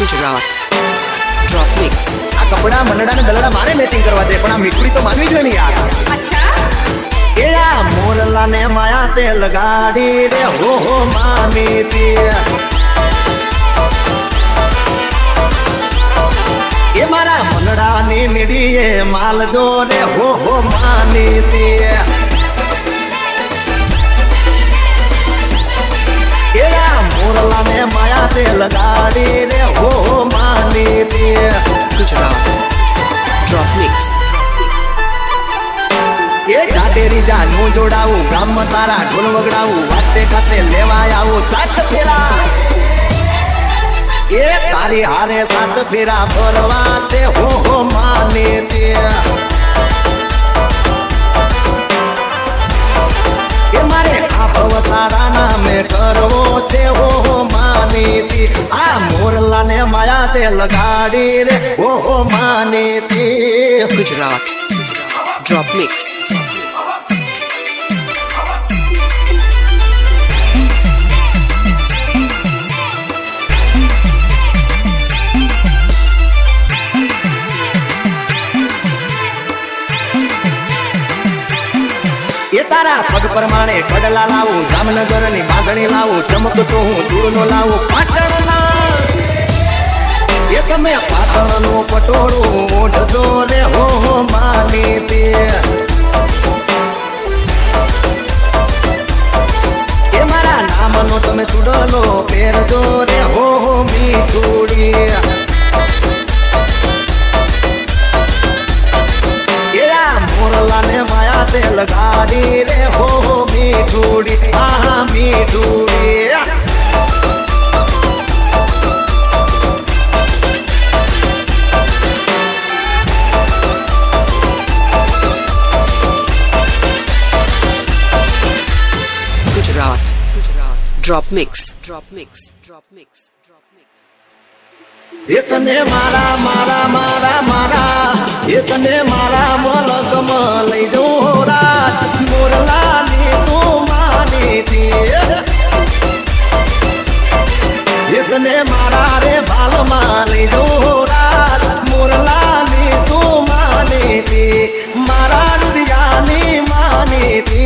Gujarat drop mix. આ કપડા મંડળા ને ગલડા મારે મેચિંગ કરવા છે, પણ આ મીઠડી તો માનવી જોઈએ ને યાર। अच्छा એ આ મોરલા ને માયા તે લગાડી રે હો મામી તે એ મારા મંડળા ની મીડીએ માલ જો રે હો માની તે એ આ મોરલા ને માયા તે લગાડી રે હો માની તે गुजरात ड्रॉप मिक्स। એ જાડેરી જાનું જોડાવું ગામમાં તારા ઢોલ વગડાવું વાતે ખાતે લેવા આવું સાત ફેરા એ તારી હારે સાત ફેરા ફરવા તે હો માને તે એ મારે આપ તારા નામે કરવો છે હો માની તે આ મોરલા ને માયા તે લગાડી રે હો માની તે गुजरात ड्रॉप मिक्स। એ તારા પગ પ્રમાણે કડલા લાવું જામનગર ની બાંધણી લાવું ચમકતો હું દૂર નો લાવું પાટણના એ તમે પાટણ નું પટોળું ઓઢજો રે હો માની તે એ મારા નામ નો તમે ચૂડલો પહેરજો રે હો મીઠુડી મોરલા ને માયા તે લગાડી રે હો મીઠુડી આ મીઠુડી Gujarat drop mix drop mix drop mix drop mix. એકને મારા મારા મારા મારા એકને મારા મલકમાં લઈ જવું રાત મોરલા ની તું માની તે એકને મારા રે ભાલમાં લઈ જવું રાત મોરલા ની તું માની તે મારા દુનિયાની માની તે